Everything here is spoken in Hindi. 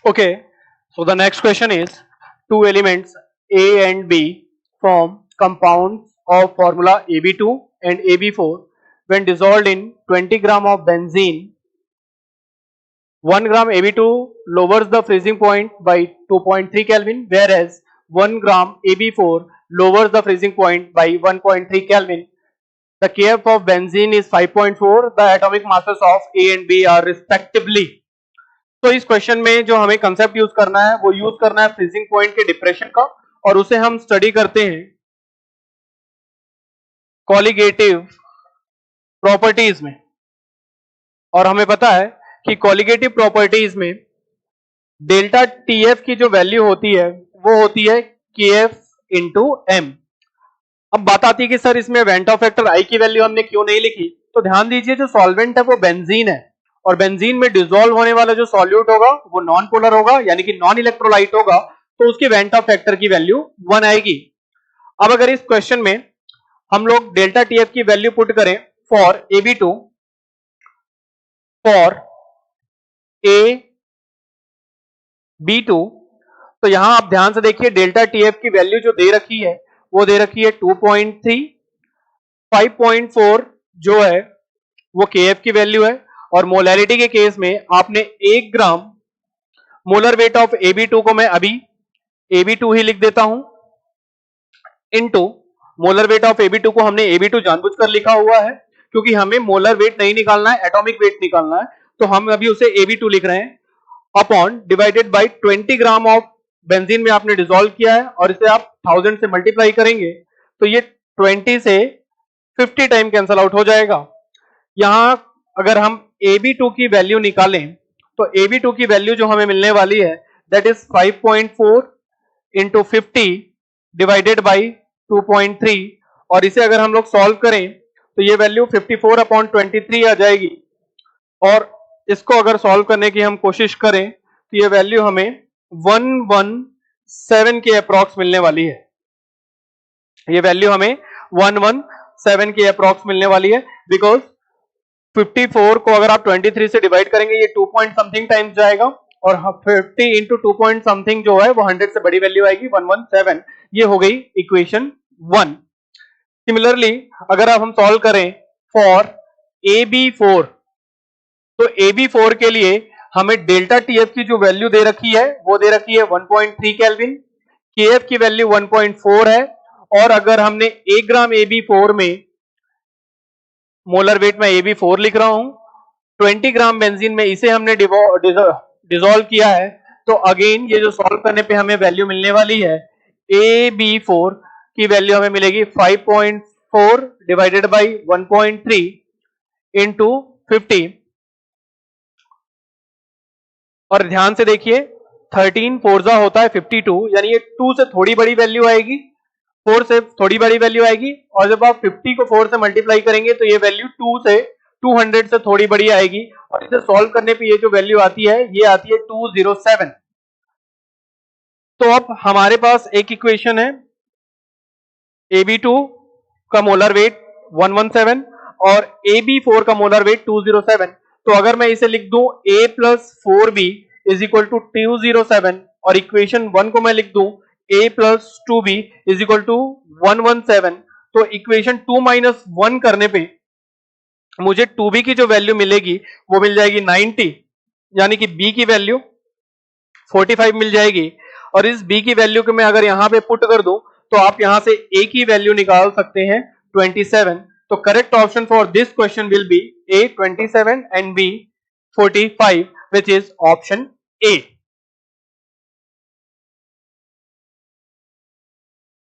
Okay, so the next question is two elements A and B form compounds of formula AB2 and AB4 when dissolved in 20 gram of benzene. 1 gram AB2 lowers the freezing point by 2.3 Kelvin, whereas 1 gram AB4 lowers the freezing point by 1.3 Kelvin. The Kf of benzene is 5.4. The atomic masses of A and B are respectively. तो इस क्वेश्चन में जो हमें कंसेप्ट यूज करना है वो यूज करना है फ्रीजिंग पॉइंट के डिप्रेशन का, और उसे हम स्टडी करते हैं कॉलिगेटिव प्रॉपर्टीज में। और हमें पता है कि कॉलिगेटिव प्रॉपर्टीज में डेल्टा टीएफ की जो वैल्यू होती है वो होती है केएफ इंटू एम। अब बात आती है कि सर इसमें वेंटो फैक्टर आई की वैल्यू हमने क्यों नहीं लिखी। तो ध्यान दीजिए, जो सॉल्वेंट है वो बेंजीन है, और बेंजीन में डिसॉल्व होने वाला जो सॉल्यूट होगा वो नॉन पोलर होगा, यानी कि नॉन इलेक्ट्रोलाइट होगा, तो उसकी वेंटो फैक्टर की वैल्यू 1 आएगी। अब अगर इस क्वेश्चन में हम लोग डेल्टा टीएफ की वैल्यू पुट करें फॉर AB2 फॉर AB2, तो यहां आप ध्यान से देखिए डेल्टा टीएफ की वैल्यू जो दे रखी है वो दे रखी है 2.3, 5.4 जो है वो केएफ की वैल्यू है, और मोलैरिटी के केस में आपने 1 ग्राम मोलर वेट ऑफ AB2 को मैं अभी AB2 ही लिख देता हूं into molar weight of AB2 को हमने AB2 जानबूझकर लिखा हुआ है क्योंकि हमें मोलर वेट नहीं निकालना है, एटॉमिक वेट निकालना है, तो हम अभी उसे AB2 लिख रहे हैं upon divided by 20 gram of benzene में आपने डिसॉल्व किया है, और इसे आप 1000 से मल्टीप्लाई करेंगे तो ये 20 से 50 टाइम कैंसल आउट हो जाएगा। यहां अगर हम AB2 की वैल्यू निकालें तो AB2 की वैल्यू जो हमें मिलने वाली है that is 5.4 into 50 divided by 2.3, और इसे अगर हम लोग सॉल्व करें तो ये वैल्यू 54 अपॉन 23 आ जाएगी, और इसको अगर सॉल्व करने की हम कोशिश करें तो ये वैल्यू हमें 117 के अप्रॉक्स मिलने वाली है। ये वैल्यू हमें 117 के अप्रॉक्स मिलने वाली है, बिकॉज 54 को अगर आप 23 से डिवाइड करेंगे ये 2 पॉइंट समथिंग टाइम्स जाएगा, और 50 इंटू 2 पॉइंट समथिंग जो है वो 100 से बड़ी वैल्यू आएगी 117। ये हो गई इक्वेशन 1। सिमिलरली अगर आप हम सॉल्व करें फॉर AB4, तो AB4 के लिए हमें डेल्टा टीएफ की जो वैल्यू दे रखी है वो दे रखी है 1.3 केल्विन, केएफ की वैल्यू 1.4 है, और अगर हमने 1 ग्राम AB4 में मोलर वेट में AB4 लिख रहा हूं, 20 ग्राम बेंजीन में इसे हमने डिसॉल्व किया है, तो अगेन ये जो सॉल्व करने पे हमें वैल्यू मिलने वाली है AB4 की वैल्यू हमें मिलेगी 5.4 डिवाइडेड बाई 1.3 इंटू 50, और ध्यान से देखिए 13 फोर्जा होता है 52, यानी ये 2 से थोड़ी बड़ी वैल्यू आएगी, 4 से थोड़ी बड़ी वैल्यू आएगी, और जब आप 50 को 4 से मल्टीप्लाई करेंगे तो ये वैल्यू 200 से थोड़ी बड़ी आएगी, और इसे सॉल्व करने पे ये जो वैल्यू आती है ये आती है 207। तो अब हमारे पास एक इक्वेशन है AB2 का मोलर वेट 117 और AB4 का मोलर वेट 207। तो अगर मैं इसे लिख दूं A plus 4B is equal to 207, और इक्वेशन 1 को मैं लिख दूं A plus 2B is equal to 117, तो इक्वेशन 2 माइनस 1 करने पे मुझे 2B की जो वैल्यू मिलेगी वो मिल जाएगी 90, यानी कि B की वैल्यू 45 मिल जाएगी, और इस B की वैल्यू को मैं अगर यहां पे पुट कर दूं तो आप यहां से A की वैल्यू निकाल सकते हैं 27। तो correct option for this question will be A 27 and B 45, which is option A.